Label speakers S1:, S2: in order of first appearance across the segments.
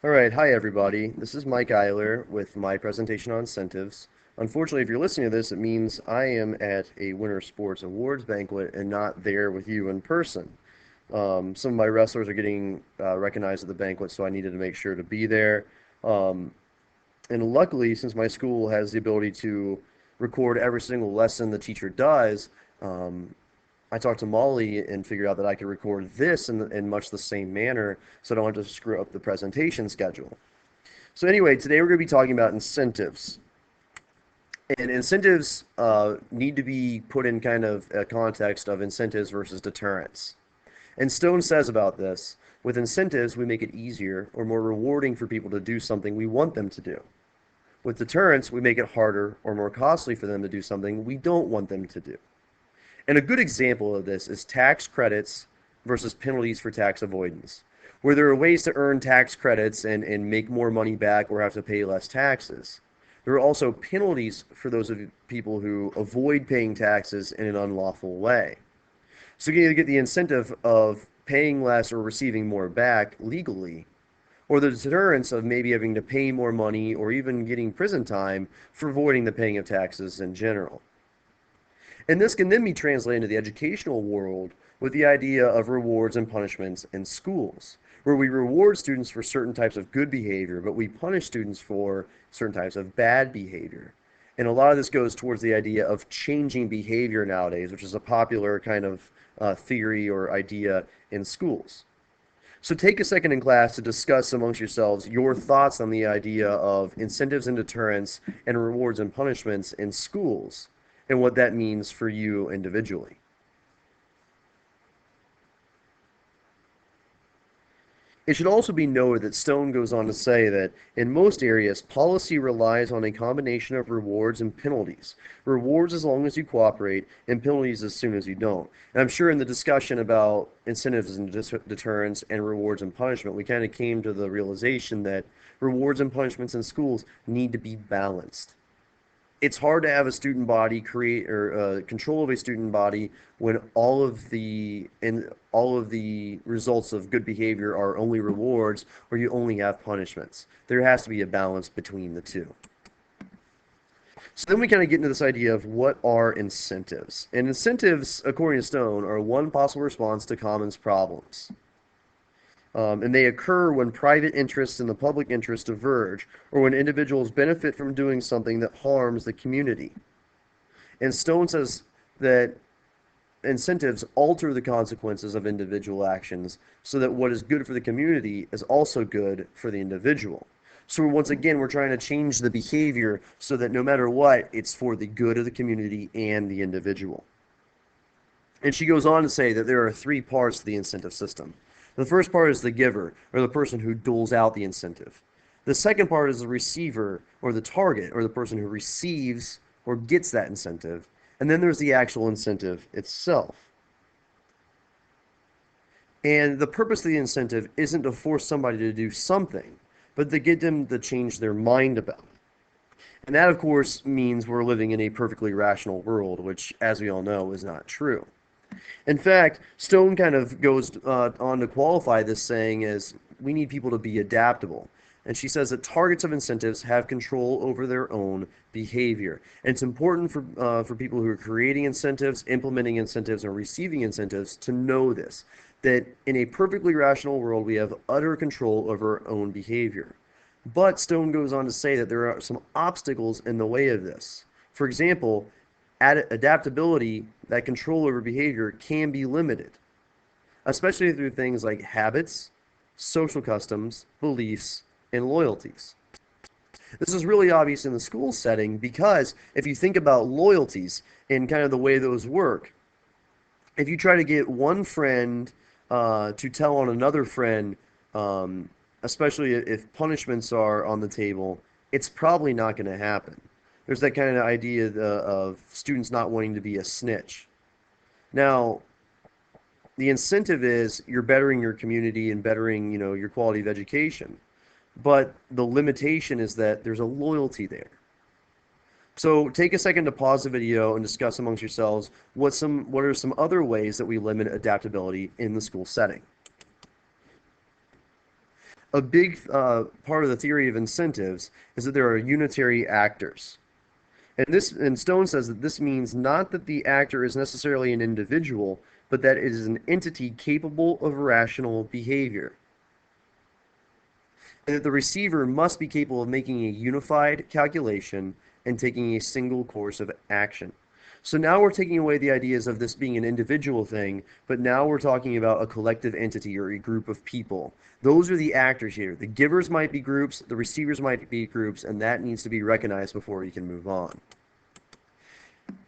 S1: All right, hi everybody. This is Mike Eyler with my presentation on incentives. Unfortunately, if you're listening to this, it means I am at a Winter Sports Awards banquet and not there with you in person. Some of my wrestlers are getting recognized at the banquet, so I needed to make sure to be there. Um, and luckily, since my school has the ability to record every single lesson the teacher does, um, I talked to Molly and figured out that I could record this in much the same manner, so I don't have to screw up the presentation schedule. So anyway, today we're going to be talking about incentives. And incentives need to be put in kind of a context of incentives versus deterrence. And Stone says about this, with incentives, we make it easier or more rewarding for people to do something we want them to do. With deterrence, we make it harder or more costly for them to do something we don't want them to do. And a good example of this is tax credits versus penalties for tax avoidance, where there are ways to earn tax credits and make more money back or have to pay less taxes. There are also penalties for those of people who avoid paying taxes in an unlawful way. So you either get the incentive of paying less or receiving more back legally, or the deterrence of maybe having to pay more money or even getting prison time for avoiding the paying of taxes in general. And this can then be translated into the educational world with the idea of rewards and punishments in schools, where we reward students for certain types of good behavior, but we punish students for certain types of bad behavior. And a lot of this goes towards the idea of changing behavior nowadays, which is a popular kind of theory or idea in schools. So take a second in class to discuss amongst yourselves your thoughts on the idea of incentives and deterrence and rewards and punishments in schools and what that means for you individually. It should also be noted that Stone goes on to say that in most areas, policy relies on a combination of rewards and penalties. Rewards as long as you cooperate, and penalties as soon as you don't. And I'm sure in the discussion about incentives and deterrence and rewards and punishment, we kind of came to the realization that rewards and punishments in schools need to be balanced. It's hard to have a student body create or control of a student body when all of the results of good behavior are only rewards or you only have punishments. There has to be a balance between the two. So then we kind of get into this idea of what are incentives. And incentives, according to Stone, are one possible response to commons problems. And they occur when private interests and the public interest diverge, or when individuals benefit from doing something that harms the community. And Stone says that incentives alter the consequences of individual actions so that what is good for the community is also good for the individual. So once again, we're trying to change the behavior so that no matter what, it's for the good of the community and the individual. And she goes on to say that there are three parts to the incentive system. The first part is the giver, or the person who doles out the incentive. The second part is the receiver, or the target, or the person who receives or gets that incentive. And then there's the actual incentive itself. And the purpose of the incentive isn't to force somebody to do something, but to get them to change their mind about it. And that, of course, means we're living in a perfectly rational world, which, as we all know, is not true. In fact, Stone kind of goes on to qualify this saying as we need people to be adaptable. And she says that targets of incentives have control over their own behavior. And it's important for people who are creating incentives, implementing incentives, and receiving incentives to know this, that in a perfectly rational world, we have utter control over our own behavior. But Stone goes on to say that there are some obstacles in the way of this. For example, adaptability, that control over behavior, can be limited, especially through things like habits, social customs, beliefs, and loyalties. This is really obvious in the school setting because if you think about loyalties and kind of the way those work, if you try to get one friend to tell on another friend, especially if punishments are on the table, it's probably not going to happen. There's that kind of idea of students not wanting to be a snitch. Now, the incentive is you're bettering your community and bettering, your quality of education. But the limitation is that there's a loyalty there. So take a second to pause the video and discuss amongst yourselves what are some other ways that we limit adaptability in the school setting. A big part of the theory of incentives is that there are unitary actors. And Stone says that this means not that the actor is necessarily an individual, but that it is an entity capable of rational behavior. And that the receiver must be capable of making a unified calculation and taking a single course of action. So now we're taking away the ideas of this being an individual thing, but now we're talking about a collective entity or a group of people. Those are the actors here. The givers might be groups, the receivers might be groups, and that needs to be recognized before we can move on.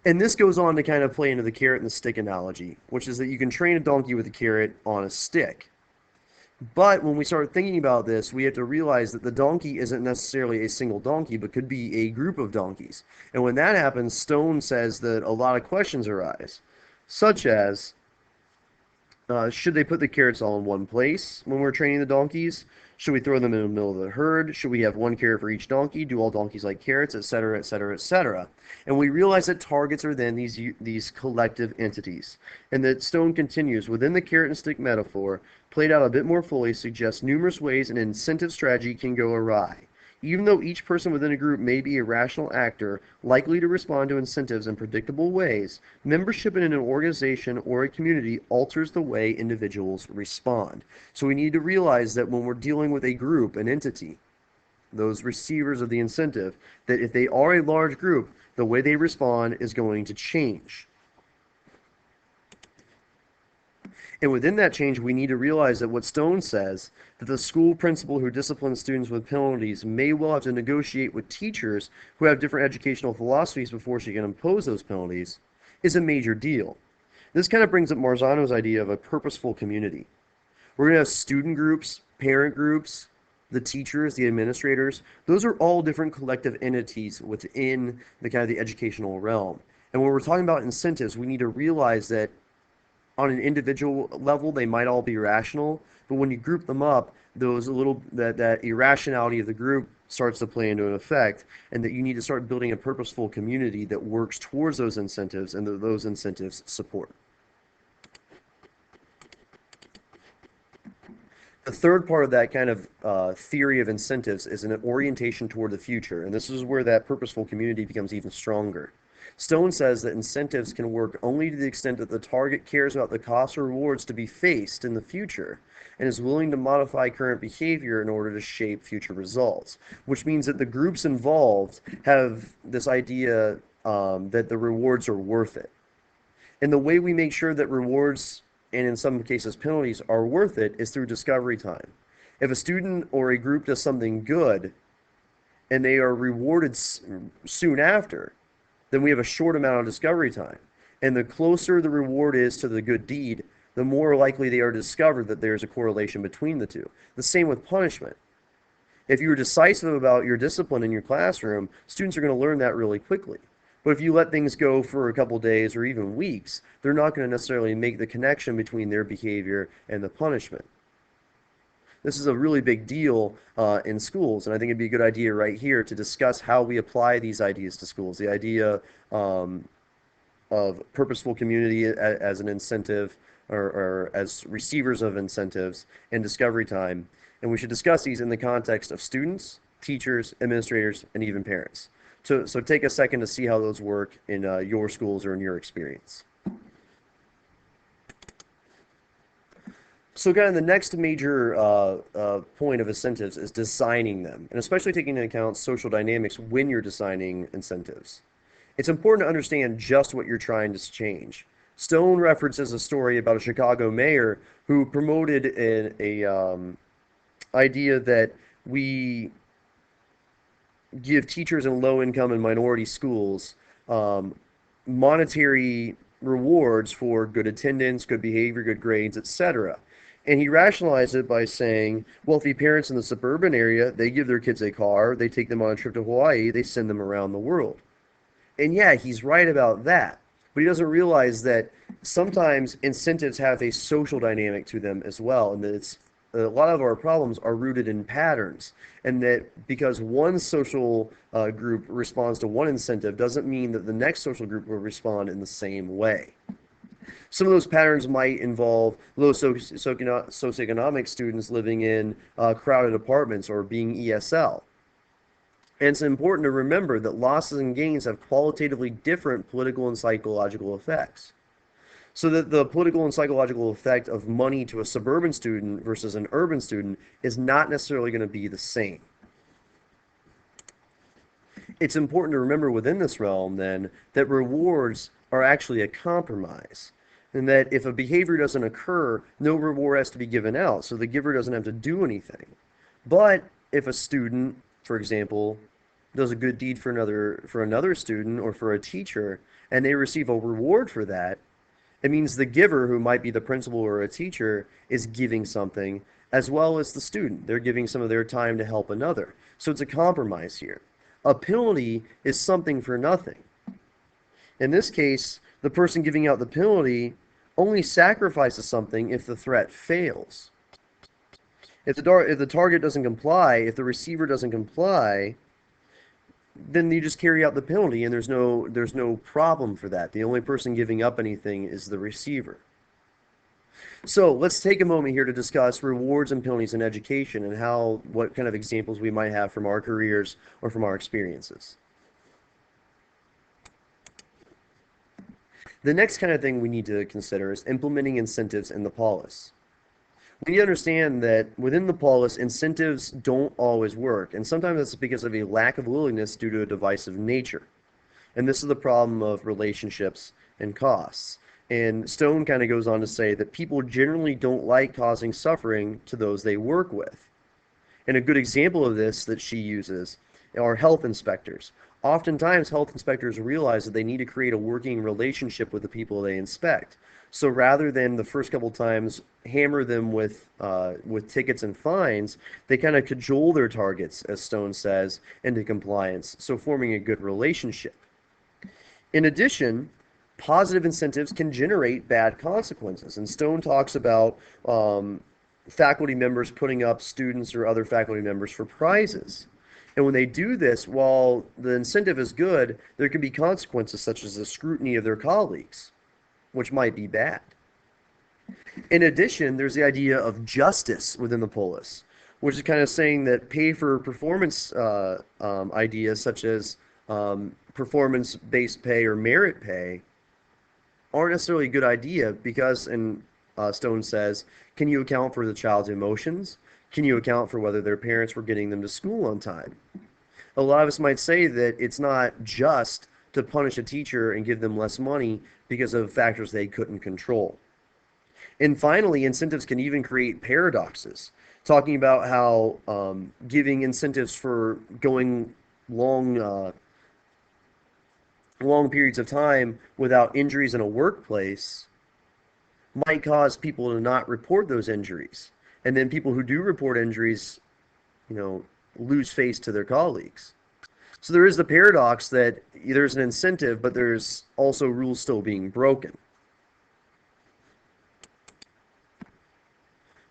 S1: And this goes on to kind of play into the carrot and the stick analogy, which is that you can train a donkey with a carrot on a stick. But when we start thinking about this, we have to realize that the donkey isn't necessarily a single donkey, but could be a group of donkeys. And when that happens, Stone says that a lot of questions arise, such as, should they put the carrots all in one place when we're training the donkeys? Should we throw them in the middle of the herd? Should we have one carrot for each donkey? Do all donkeys like carrots, etc., etc., etc.? And we realize that targets are then these collective entities. And that Stone continues, within the carrot and stick metaphor, played out a bit more fully, suggests numerous ways an incentive strategy can go awry. Even though each person within a group may be a rational actor, likely to respond to incentives in predictable ways, membership in an organization or a community alters the way individuals respond. So we need to realize that when we're dealing with a group, an entity, those receivers of the incentive, that if they are a large group, the way they respond is going to change. And within that change, we need to realize that what Stone says, that the school principal who disciplines students with penalties may well have to negotiate with teachers who have different educational philosophies before she can impose those penalties, is a major deal. This kind of brings up Marzano's idea of a purposeful community. We're going to have student groups, parent groups, the teachers, the administrators. Those are all different collective entities within the kind of the educational realm. And when we're talking about incentives, we need to realize that on an individual level, they might all be rational, but when you group them up, that irrationality of the group starts to play into an effect, and that you need to start building a purposeful community that works towards those incentives and that those incentives support. The third part of that kind of theory of incentives is an orientation toward the future, and this is where that purposeful community becomes even stronger. Stone says that incentives can work only to the extent that the target cares about the costs or rewards to be faced in the future and is willing to modify current behavior in order to shape future results, which means that the groups involved have this idea that the rewards are worth it. And the way we make sure that rewards, and in some cases penalties, are worth it is through discovery time. If a student or a group does something good and they are rewarded soon after, then we have a short amount of discovery time. And the closer the reward is to the good deed, the more likely they are to discover that there's a correlation between the two. The same with punishment. If you're decisive about your discipline in your classroom, students are going to learn that really quickly. But if you let things go for a couple days or even weeks, they're not going to necessarily make the connection between their behavior and the punishment. This is a really big deal in schools, and I think it'd be a good idea right here to discuss how we apply these ideas to schools. The idea of purposeful community as an incentive, or as receivers of incentives, and discovery time. And we should discuss these in the context of students, teachers, administrators, and even parents. So take a second to see how those work in your schools or in your experience. So kind of the next major point of incentives is designing them, and especially taking into account social dynamics when you're designing incentives. It's important to understand just what you're trying to change. Stone references a story about a Chicago mayor who promoted an idea that we give teachers in low-income and minority schools monetary rewards for good attendance, good behavior, good grades, etc. And he rationalized it by saying, wealthy parents in the suburban area, they give their kids a car, they take them on a trip to Hawaii, they send them around the world. And yeah, he's right about that. But he doesn't realize that sometimes incentives have a social dynamic to them as well, and that a lot of our problems are rooted in patterns, and that because one social group responds to one incentive doesn't mean that the next social group will respond in the same way. Some of those patterns might involve low socioeconomic students living in crowded apartments or being ESL. And it's important to remember that losses and gains have qualitatively different political and psychological effects. So that the political and psychological effect of money to a suburban student versus an urban student is not necessarily going to be the same. It's important to remember within this realm, then, that rewards are actually a compromise. And that if a behavior doesn't occur, no reward has to be given out, so the giver doesn't have to do anything. But if a student, for example, does a good deed for another student or for a teacher, and they receive a reward for that, it means the giver, who might be the principal or a teacher, is giving something, as well as the student. They're giving some of their time to help another. So it's a compromise here. A penalty is something for nothing. In this case, the person giving out the penalty only sacrifices something if the threat fails. If the target doesn't comply, if the receiver doesn't comply, then you just carry out the penalty, and there's no problem for that. The only person giving up anything is the receiver. So let's take a moment here to discuss rewards and penalties in education and what kind of examples we might have from our careers or from our experiences. The next kind of thing we need to consider is implementing incentives in the polis. We need to understand that within the polis, incentives don't always work, and sometimes that's because of a lack of willingness due to a divisive nature. And this is the problem of relationships and costs. And Stone kind of goes on to say that people generally don't like causing suffering to those they work with. And a good example of this that she uses are health inspectors. Oftentimes, health inspectors realize that they need to create a working relationship with the people they inspect. So rather than the first couple times hammer them with tickets and fines, they kind of cajole their targets, as Stone says, into compliance, so forming a good relationship. In addition, positive incentives can generate bad consequences, and Stone talks about faculty members putting up students or other faculty members for prizes. And when they do this, while the incentive is good, there can be consequences such as the scrutiny of their colleagues, which might be bad. In addition, there's the idea of justice within the polis, which is kind of saying that pay for performance ideas such as performance-based pay or merit pay aren't necessarily a good idea because, and Stone says, can you account for the child's emotions? Can you account for whether their parents were getting them to school on time? A lot of us might say that it's not just to punish a teacher and give them less money because of factors they couldn't control. And finally, incentives can even create paradoxes, talking about how giving incentives for going long periods of time without injuries in a workplace might cause people to not report those injuries. And then people who do report injuries, lose face to their colleagues. So there is the paradox that there's an incentive, but there's also rules still being broken.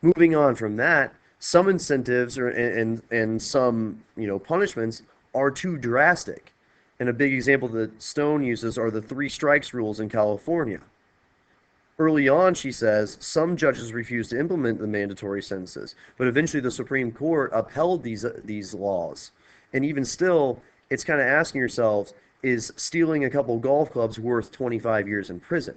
S1: Moving on from that, some incentives and some punishments are too drastic. And a big example that Stone uses are the 3 strikes rules in California. Early on, she says, some judges refused to implement the mandatory sentences, but eventually the Supreme Court upheld these laws. And even still, it's kind of asking yourselves, is stealing a couple golf clubs worth 25 years in prison?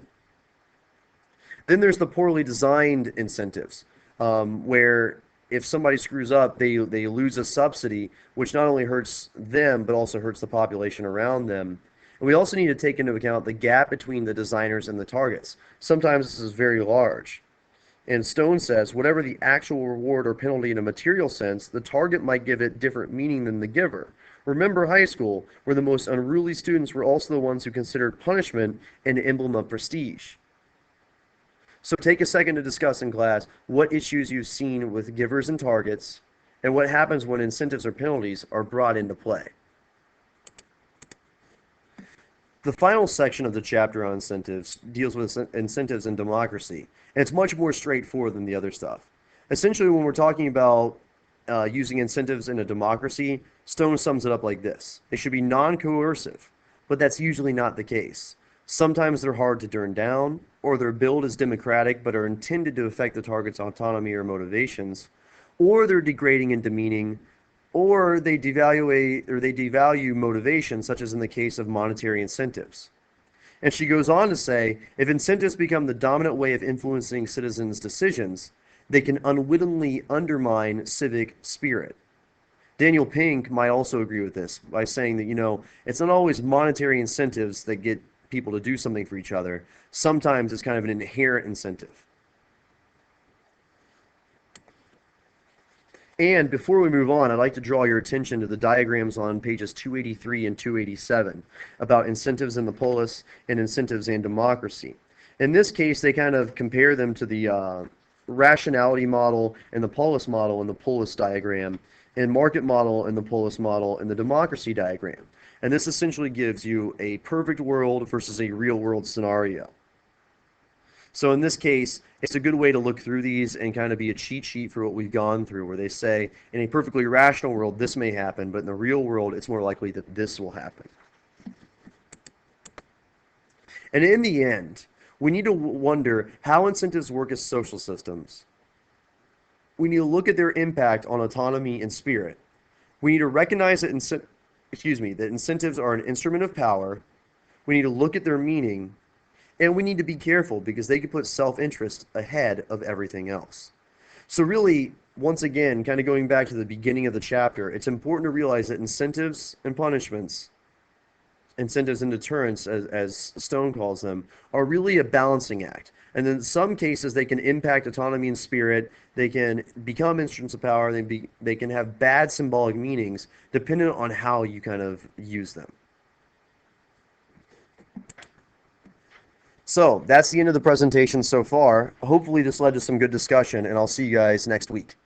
S1: Then there's the poorly designed incentives, where if somebody screws up, they lose a subsidy, which not only hurts them, but also hurts the population around them. And we also need to take into account the gap between the designers and the targets. Sometimes this is very large. And Stone says, whatever the actual reward or penalty in a material sense, the target might give it different meaning than the giver. Remember high school, where the most unruly students were also the ones who considered punishment an emblem of prestige. So take a second to discuss in class what issues you've seen with givers and targets, and what happens when incentives or penalties are brought into play. The final section of the chapter on incentives deals with incentives in democracy, and it's much more straightforward than the other stuff. Essentially, when we're talking about using incentives in a democracy, Stone sums it up like this. They should be non-coercive, but that's usually not the case. Sometimes they're hard to turn down, or their build is democratic but are intended to affect the target's autonomy or motivations, or they're degrading and demeaning, or they devalue motivation, such as in the case of monetary incentives. And she goes on to say, if incentives become the dominant way of influencing citizens' decisions, they can unwittingly undermine civic spirit. Daniel Pink might also agree with this by saying that, it's not always monetary incentives that get people to do something for each other. Sometimes it's kind of an inherent incentive. And before we move on, I'd like to draw your attention to the diagrams on pages 283 and 287 about incentives in the polis and incentives and democracy. In this case, they kind of compare them to the rationality model and the polis model in the polis diagram, and market model in the polis model and the democracy diagram. And this essentially gives you a perfect world versus a real world scenario. So in this case, it's a good way to look through these and kind of be a cheat sheet for what we've gone through, where they say, in a perfectly rational world, this may happen, but in the real world, it's more likely that this will happen. And in the end, we need to wonder how incentives work as social systems. We need to look at their impact on autonomy and spirit. We need to recognize that incentives are an instrument of power. We need to look at their meaning. And we need to be careful because they could put self-interest ahead of everything else. So really, once again, kind of going back to the beginning of the chapter, it's important to realize that incentives and punishments, incentives and deterrents, as Stone calls them, are really a balancing act. And in some cases, they can impact autonomy and spirit. They can become instruments of power. They can have bad symbolic meanings depending on how you kind of use them. So that's the end of the presentation so far. Hopefully this led to some good discussion, and I'll see you guys next week.